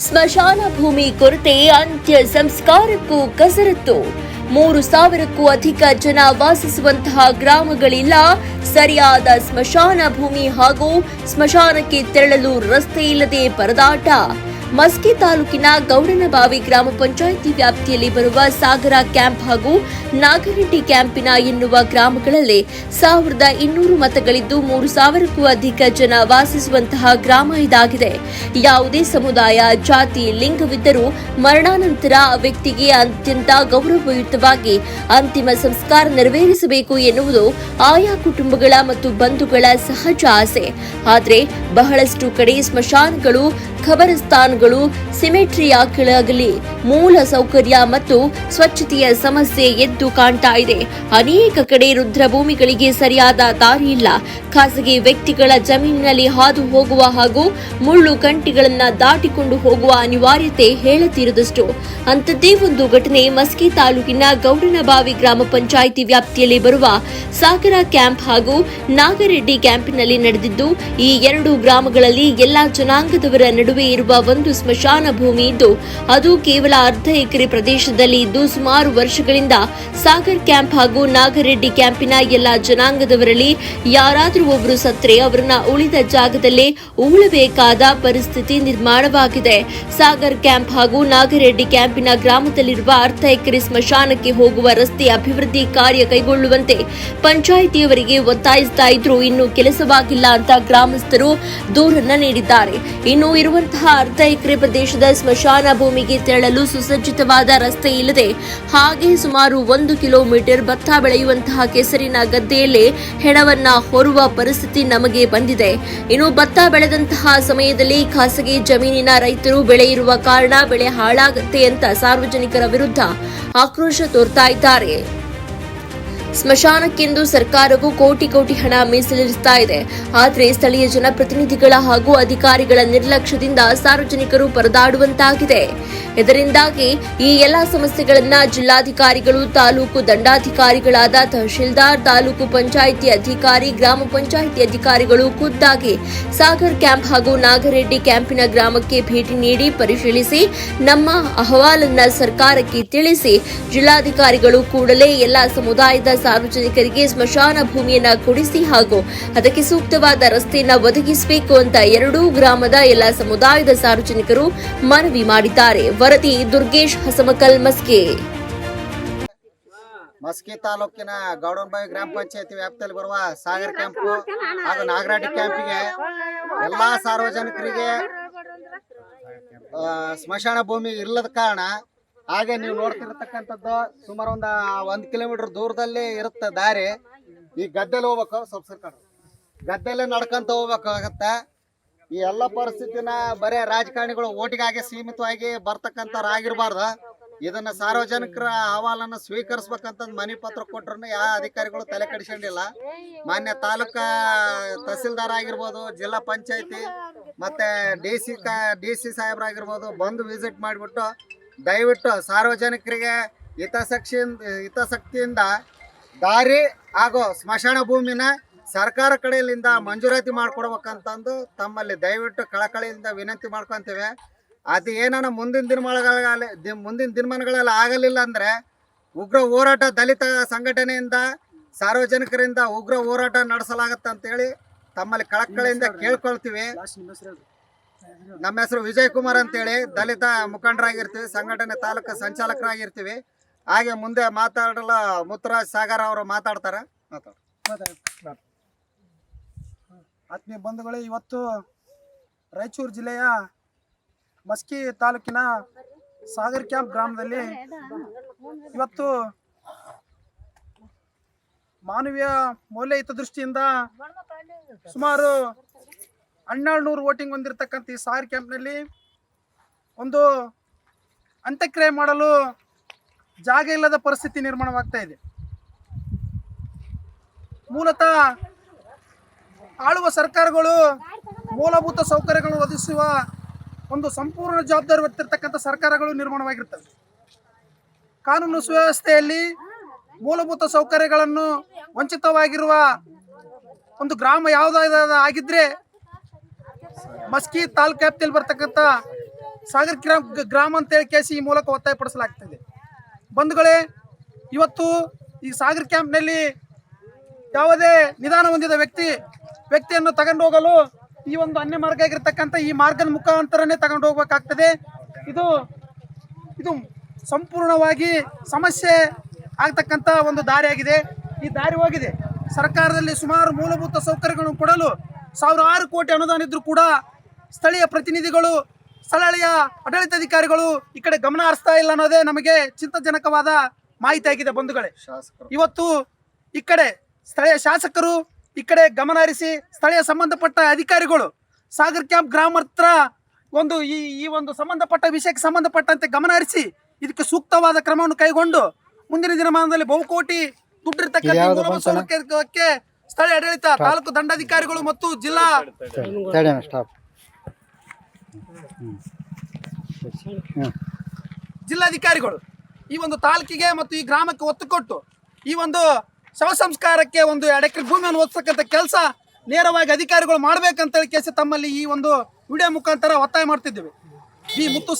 ಸ್ಮಶಾನ ಭೂಮಿ ಕೊರತೆ ಅಂತ್ಯ ಸಂಸ್ಕಾರಕ್ಕೂ ಕಸರತ್ತು. 3,000ಕ್ಕೂ ಅಧಿಕ ಜನ ವಾಸಿಸುವಂತಹ ಗ್ರಾಮಗಳಿಲ್ಲ. ಸರಿಯಾದ ಸ್ಮಶಾನ ಭೂಮಿ ಹಾಗೂ ಸ್ಮಶಾನಕ್ಕೆ ತೆರಳಲು ರಸ್ತೆ ಇಲ್ಲದೆ ಪರದಾಟ. ಮಸ್ಕಿ ತಾಲೂಕಿನ ಗೌಡನಬಾವಿ ಗ್ರಾಮ ಪಂಚಾಯಿತಿ ವ್ಯಾಪ್ತಿಯಲ್ಲಿ ಬರುವ ಸಾಗರ ಕ್ಯಾಂಪ್ ಹಾಗೂ ನಾಗರೆಡ್ಡಿ ಕ್ಯಾಂಪಿನ ಎನ್ನುವ ಗ್ರಾಮಗಳಲ್ಲಿ 1,200 ಮತಗಳಿದ್ದು 3,000ಕ್ಕೂ ಅಧಿಕ ಜನ ವಾಸಿಸುವಂತಹ ಗ್ರಾಮ ಇದಾಗಿದೆ. ಯಾವುದೇ ಸಮುದಾಯ, ಜಾತಿ, ಲಿಂಗವಿದ್ದರೂ ಮರಣಾನಂತರ ಆ ವ್ಯಕ್ತಿಗೆ ಅತ್ಯಂತ ಗೌರವಯುತವಾಗಿ ಅಂತಿಮ ಸಂಸ್ಕಾರ ನೆರವೇರಿಸಬೇಕು ಎನ್ನುವುದು ಆಯಾ ಕುಟುಂಬಗಳ ಮತ್ತು ಬಂಧುಗಳ ಸಹಜ ಆಸೆ. ಆದರೆ ಬಹಳಷ್ಟು ಕಡೆ ಸ್ಮಶಾನಗಳು, ಖಬರಸ್ಥಾನಗಳು, ಸಿಮೆಟ್ರಿಯಾಗಲಿ ಮೂಲ ಸೌಕರ್ಯ ಮತ್ತು ಸ್ವಚ್ಛತೆಯ ಸಮಸ್ಯೆ ಎದ್ದು ಕಾಣ್ತಾ ಇದೆ. ಅನೇಕ ಕಡೆ ರುದ್ರಭೂಮಿಗಳಿಗೆ ಸರಿಯಾದ ದಾರಿ ಇಲ್ಲ. ಖಾಸಗಿ ವ್ಯಕ್ತಿಗಳ ಜಮೀನಿನಲ್ಲಿ ಹಾದು ಹೋಗುವ ಹಾಗೂ ಮುಳ್ಳು ಕಂಟಿಗಳನ್ನು ದಾಟಿಕೊಂಡು ಹೋಗುವ ಅನಿವಾರ್ಯತೆ ಹೇಳತೀರದಷ್ಟು. ಅಂಥದ್ದೇ ಒಂದು ಘಟನೆ ಮಸ್ಕಿ ತಾಲೂಕಿನ ಗೌಡನಬಾವಿ ಗ್ರಾಮ ಪಂಚಾಯಿತಿ ವ್ಯಾಪ್ತಿಯಲ್ಲಿ ಬರುವ ಸಾಗರ ಕ್ಯಾಂಪ್ ಹಾಗೂ ನಾಗರೆಡ್ಡಿ ಕ್ಯಾಂಪಿನಲ್ಲಿ ನಡೆದಿದ್ದು, ಈ ಎರಡು ಗ್ರಾಮಗಳಲ್ಲಿ ಎಲ್ಲಾ ಜನಾಂಗದವರ ನಡುವೆ ಇರುವ ಒಂದು ಸ್ಮಶಾನ ಭೂಮಿ ಇದ್ದು, ಅದು ಕೇವಲ ಅರ್ಧ ಎಕರೆ ಪ್ರದೇಶದಲ್ಲಿ ಇದ್ದು, ಸುಮಾರು ವರ್ಷಗಳಿಂದ ಸಾಗರ್ ಕ್ಯಾಂಪ್ ಹಾಗೂ ನಾಗರೆಡ್ಡಿ ಕ್ಯಾಂಪಿನ ಎಲ್ಲಾ ಜನಾಂಗದವರಲ್ಲಿ ಯಾರಾದರೂ ಒಬ್ಬರು ಸತ್ರೆ ಅವರನ್ನ ಉಳಿದ ಜಾಗದಲ್ಲೇ ಉಳಬೇಕಾದ ಪರಿಸ್ಥಿತಿ ನಿರ್ಮಾಣವಾಗಿದೆ. ಸಾಗರ್ ಕ್ಯಾಂಪ್ ಹಾಗೂ ನಾಗರೆಡ್ಡಿ ಕ್ಯಾಂಪಿನ ಗ್ರಾಮದಲ್ಲಿರುವ ಅರ್ಧ ಎಕರೆ ಸ್ಮಶಾನಕ್ಕೆ ಹೋಗುವ ರಸ್ತೆ ಅಭಿವೃದ್ಧಿ ಕಾರ್ಯ ಕೈಗೊಳ್ಳುವಂತೆ ಪಂಚಾಯಿತಿಯವರಿಗೆ ಒತ್ತಾಯಿಸ್ತಾ ಇದ್ರು. ಇನ್ನು ಕೆಲಸವಾಗಿಲ್ಲ ಅಂತ ಗ್ರಾಮಸ್ಥರು ದೂರನ್ನ ನೀಡಿದ್ದಾರೆ. ಇನ್ನು ಇರುವಂತಹ ಅರ್ಧ ಎಕರೆ ಪ್ರದೇಶದ ಸ್ಮಶಾನ ಭೂಮಿಗೆ ತೆರಳಲು ಸುಸಜ್ಜಿತವಾದ ರಸ್ತೆ ಇಲ್ಲದೆ ಹಾಗೆ ಸುಮಾರು 1 ಕಿಲೋಮೀಟರ್ ಭತ್ತ ಬೆಳೆಯುವಂತಹ ಕೆಸರಿನ ಗದ್ದೆಯಲ್ಲೇ ಹೆಣವನ್ನ ಹೊರುವ ಪರಿಸ್ಥಿತಿ ನಮಗೆ ಬಂದಿದೆ. ಇನ್ನು ಭತ್ತ ಬೆಳೆದಂತಹ ಸಮಯದಲ್ಲಿ ಖಾಸಗಿ ಜಮೀನಿನ ರೈತರು ಬೆಳೆ ಇರುವ ಕಾರಣ ಬೆಳೆ ಹಾಳಾಗುತ್ತೆ ಅಂತ ಸಾರ್ವಜನಿಕರ ವಿರುದ್ಧ ಆಕ್ರೋಶ ತೋರ್ತಾ ಇದ್ದಾರೆ. ಸ್ಮಶಾನಕ್ಕೆಂದು ಸರ್ಕಾರವು ಕೋಟಿ ಹಣ ಮೀಸಲಿರಿಸ್ತಾ ಇದೆ. ಆದರೆ ಸ್ಥಳೀಯ ಜನಪ್ರತಿನಿಧಿಗಳ ಹಾಗೂ ಅಧಿಕಾರಿಗಳ ನಿರ್ಲಕ್ಷ್ಯದಿಂದ ಸಾರ್ವಜನಿಕರು ಪರದಾಡುವಂತಾಗಿದೆ. ಇದರಿಂದಾಗಿ ಈ ಎಲ್ಲಾ ಸಮಸ್ಯೆಗಳನ್ನ ಜಿಲ್ಲಾಧಿಕಾರಿಗಳು, ತಾಲೂಕು ದಂಡಾಧಿಕಾರಿಗಳಾದ ತಹಶೀಲ್ದಾರ್, ತಾಲೂಕು ಪಂಚಾಯಿತಿ ಅಧಿಕಾರಿ, ಗ್ರಾಮ ಪಂಚಾಯಿತಿ ಅಧಿಕಾರಿಗಳು ಖುದ್ದಾಗಿ ಸಾಗರ್ ಕ್ಯಾಂಪ್ ಹಾಗೂ ನಾಗರೆಡ್ಡಿ ಕ್ಯಾಂಪಿನ ಗ್ರಾಮಕ್ಕೆ ಭೇಟಿ ನೀಡಿ ಪರಿಶೀಲಿಸಿ ನಮ್ಮ ಅಹವಾಲನ್ನ ಸರ್ಕಾರಕ್ಕೆ ತಿಳಿಸಿ ಜಿಲ್ಲಾಧಿಕಾರಿಗಳು ಕೂಡಲೇ ಎಲ್ಲಾ ಸಮುದಾಯದ ಸಾರ್ವಜನಿಕರಿಗೆ ಸ್ಮಶಾನ ಭೂಮಿಯನ್ನ ಕೊಡಿಸಿ ಹಾಗೂ ಅದಕ್ಕೆ ಸೂಕ್ತವಾದ ರಸ್ತೆಯನ್ನ ಒದಗಿಸಬೇಕು ಅಂತ ಎರಡೂ ಗ್ರಾಮದ ಎಲ್ಲಾ ಸಮುದಾಯದ ಸಾರ್ವಜನಿಕರು ಮನವಿ ಮಾಡಿದ್ದಾರೆ. ವರದಿ ದುರ್ಗೇಶ್ ಹಸಮಕಲ್, ಮಸ್ಕಿ. ಮಸ್ಕಿ ತಾಲೂಕಿನ ಗೌಡನಬಾವಿ ಗ್ರಾಮ ಪಂಚಾಯತಿ ವ್ಯಾಪ್ತಿಯಲ್ಲಿ ಬರುವ ಸಾಗರ್ ಕ್ಯಾಂಪ್ ಹಾಗೂ ನಾಗರೆಡ್ಡಿ ಕ್ಯಾಂಪಿಗೆ ಎಲ್ಲಾ ಸಾರ್ವಜನಿಕರಿಗೆ ಸ್ಮಶಾನ ಭೂಮಿ ಇಲ್ಲದ ಕಾರಣ ಹಾಗೆ ನೀವು ನೋಡ್ತಿರತಕ್ಕಂಥದ್ದು ಸುಮಾರು 1 ಕಿಲೋಮೀಟರ್ ದೂರದಲ್ಲಿ ಇರುತ್ತೆ ದಾರಿ. ಈ ಗದ್ದೆಲಿ ಹೋಗ್ಬೇಕು, ಸ್ವಲ್ಪ ಸರ್ಕಾರ ಗದ್ದೆಲ್ಲೇ ನಡ್ಕೊಂತ ಹೋಗ್ಬೇಕಾಗತ್ತೆ. ಈ ಎಲ್ಲ ಪರಿಸ್ಥಿತಿನ ಬರೇ ರಾಜಕಾರಣಿಗಳು ಓಟಿಗಾಗಿ ಸೀಮಿತವಾಗಿ ಬರ್ತಕ್ಕಂಥವ್ರು ಆಗಿರಬಾರ್ದು. ಇದನ್ನ ಸಾರ್ವಜನಿಕರ ಅಹವಾಲನ್ನು ಸ್ವೀಕರಿಸ್ಬೇಕಂತ ಮನವಿ ಪತ್ರ ಕೊಟ್ಟರು ಯಾವ ಅಧಿಕಾರಿಗಳು ತಲೆ ಕೆಡಿಸ್ಕೊಂಡಿಲ್ಲ. ಮಾನ್ಯ ತಾಲೂಕಾ ತಹಸೀಲ್ದಾರ್ ಆಗಿರ್ಬೋದು, ಜಿಲ್ಲಾ ಪಂಚಾಯತಿ ಮತ್ತೆ ಡಿ ಸಿ ಸಾಹೇಬ್ರಾಗಿರ್ಬೋದು ಬಂದು ವಿಸಿಟ್ ಮಾಡಿಬಿಟ್ಟು ದಯವಿಟ್ಟು ಸಾರ್ವಜನಿಕರಿಗೆ ಹಿತಾಸಕ್ತಿಯಿಂದ ದಾರಿ ಹಾಗೂ ಸ್ಮಶಾನ ಭೂಮಿನ ಸರ್ಕಾರ ಕಡೆಯಿಂದ ಮಂಜೂರಾತಿ ಮಾಡಿಕೊಡ್ಬೇಕಂತಂದು ತಮ್ಮಲ್ಲಿ ದಯವಿಟ್ಟು ಕಳಕಳಿಯಿಂದ ವಿನಂತಿ ಮಾಡ್ಕೊತೇವೆ. ಅದು ಏನಾನ ಮುಂದಿನ ದಿನಮಾನಗಳಲ್ಲಿ ಆಗಲಿಲ್ಲ ಅಂದರೆ ಉಗ್ರ ಹೋರಾಟ ದಲಿತ ಸಂಘಟನೆಯಿಂದ ಸಾರ್ವಜನಿಕರಿಂದ ಉಗ್ರ ಹೋರಾಟ ನಡೆಸಲಾಗತ್ತೆ ಅಂತೇಳಿ ತಮ್ಮಲ್ಲಿ ಕಳಕಳಿಯಿಂದ ಕೇಳ್ಕೊಳ್ತೀವಿ. ನಮ್ಮ ಹೆಸರು ವಿಜಯ್ ಕುಮಾರ್ ಅಂತೇಳಿ ದಲಿತ ಮುಖಂಡರಾಗಿರ್ತೀವಿ, ಸಂಘಟನೆ ತಾಲೂಕು ಸಂಚಾಲಕರಾಗಿರ್ತೀವಿ. ಹಾಗೆ ಮುಂದೆ ಮಾತಾಡಲು ಮುತ್ತುರಾಜ್ ಸಾಗರ್ ಅವರು ಮಾತಾಡ್ತಾರೆ. ಆತ್ಮೀಯ ಬಂಧುಗಳೇ, ಇವತ್ತು ರಾಯಚೂರು ಜಿಲ್ಲೆಯ ಮಸ್ಕಿ ತಾಲೂಕಿನ ಸಾಗರ್ ಕ್ಯಾಂಪ್ ಗ್ರಾಮದಲ್ಲಿ ಇವತ್ತು ಮಾನವೀಯ ಮೌಲ್ಯ ಹಿತದೃಷ್ಟಿಯಿಂದ ಸುಮಾರು 1200 ವೋಟಿಂಗ್ ಹೊಂದಿರತಕ್ಕಂಥ ಈ ಸಾಗರ್ ಕ್ಯಾಂಪ್ನಲ್ಲಿ ಒಂದು ಅಂತ್ಯಕ್ರಿಯೆ ಮಾಡಲು ಜಾಗ ಇಲ್ಲದ ಪರಿಸ್ಥಿತಿ ನಿರ್ಮಾಣವಾಗ್ತಾ ಇದೆ. ಮೂಲತಃ ಆಳುವ ಸರ್ಕಾರಗಳು ಮೂಲಭೂತ ಸೌಕರ್ಯಗಳನ್ನು ಒದಗಿಸುವ ಒಂದು ಸಂಪೂರ್ಣ ಜವಾಬ್ದಾರಿ ಹೊತ್ತಿರತಕ್ಕಂಥ ಸರ್ಕಾರಗಳು ನಿರ್ಮಾಣವಾಗಿರ್ತವೆ. ಕಾನೂನು ಸುವ್ಯವಸ್ಥೆಯಲ್ಲಿ ಮೂಲಭೂತ ಸೌಕರ್ಯಗಳನ್ನು ವಂಚಿತವಾಗಿರುವ ಒಂದು ಗ್ರಾಮ ಯಾವುದಾದ ಆಗಿದ್ರೆ ಮಸ್ಕಿ ತಾಲೂಕು ವ್ಯಾಪ್ತಿಯಲ್ಲಿ ಬರ್ತಕ್ಕಂಥ ಸಾಗರ್ ಗ್ರಾಮ ಅಂತೇಳಿ ಕೇಸಿ ಈ ಮೂಲಕ ಒತ್ತಾಯಪಡಿಸಲಾಗ್ತದೆ. ಬಂಧುಗಳೇ, ಇವತ್ತು ಈ ಸಾಗರ್ ಕ್ಯಾಂಪ್ನಲ್ಲಿ ಯಾವುದೇ ನಿಧಾನ ಹೊಂದಿದ ವ್ಯಕ್ತಿಯನ್ನು ತಗೊಂಡು ಹೋಗಲು ಈ ಒಂದು ಅನ್ಯ ಮಾರ್ಗ ಆಗಿರ್ತಕ್ಕಂಥ ಈ ಮಾರ್ಗದ ಮುಖಾಂತರನೇ ತಗೊಂಡು ಹೋಗ್ಬೇಕಾಗ್ತದೆ. ಇದು ಸಂಪೂರ್ಣವಾಗಿ ಸಮಸ್ಯೆ ಆಗ್ತಕ್ಕಂಥ ಒಂದು ದಾರಿಯಾಗಿದೆ. ಈ ದಾರಿ ಹೋಗಿದೆ. ಸರ್ಕಾರದಲ್ಲಿ ಸುಮಾರು ಮೂಲಭೂತ ಸೌಕರ್ಯಗಳನ್ನು ಕೊಡಲು 1000 ಕೋಟಿ ಅನುದಾನ ಇದ್ರೂ ಕೂಡ ಸ್ಥಳೀಯ ಪ್ರತಿನಿಧಿಗಳು, ಸ್ಥಳೀಯ ಆಡಳಿತಾಧಿಕಾರಿಗಳು ಈ ಕಡೆ ಗಮನ ಹರಿಸ್ತಾ ಇಲ್ಲ ಅನ್ನೋದೇ ನಮಗೆ ಚಿಂತಾಜನಕವಾದ ಮಾಹಿತಿ ಆಗಿದೆ. ಬಂಧುಗಳೇ, ಇವತ್ತು ಈ ಕಡೆ ಸ್ಥಳೀಯ ಶಾಸಕರು ಈ ಕಡೆ ಗಮನ ಹರಿಸಿ ಸ್ಥಳೀಯ ಸಂಬಂಧಪಟ್ಟ ಅಧಿಕಾರಿಗಳು ಸಾಗರ್ ಕ್ಯಾಂಪ್ ಗ್ರಾಮ ಹತ್ರ ಒಂದು ಈ ಒಂದು ಸಂಬಂಧಪಟ್ಟ ವಿಷಯಕ್ಕೆ ಸಂಬಂಧಪಟ್ಟಂತೆ ಗಮನ ಹರಿಸಿ ಇದಕ್ಕೆ ಸೂಕ್ತವಾದ ಕ್ರಮವನ್ನು ಕೈಗೊಂಡು ಮುಂದಿನ ದಿನಮಾನದಲ್ಲಿ ಬಹುಕೋಟಿ ದುಡ್ಡಿರ್ತಕ್ಕಂಥ ಸೌಕರ್ಯಕ್ಕೆ ಸ್ಥಳೀಯ ಆಡಳಿತ, ತಾಲೂಕು ದಂಡಾಧಿಕಾರಿಗಳು ಮತ್ತು ಜಿಲ್ಲಾಧಿಕಾರಿಗಳು ಈ ಒಂದು ತಾಲೂಕಿಗೆ ಮತ್ತು ಈ ಗ್ರಾಮಕ್ಕೆ ಒತ್ತು ಕೊಟ್ಟು ಈ ಒಂದು ಶವ ಸಂಸ್ಕಾರಕ್ಕೆ ಒಂದು 2 ಎಕರೆ ಭೂಮಿಯನ್ನು ಒದಗಿಸ್ತಕ್ಕಂಥ ಕೆಲಸ ನೇರವಾಗಿ ಅಧಿಕಾರಿಗಳು ಮಾಡ್ಬೇಕಂತ ಹೇಳಿ ತಮ್ಮಲ್ಲಿ ಈ ಒಂದು ವಿಡಿಯೋ ಮುಖಾಂತರ ಒತ್ತಾಯ ಮಾಡ್ತಿದ್ದೇವೆ. ಈ ಮುತ್ತು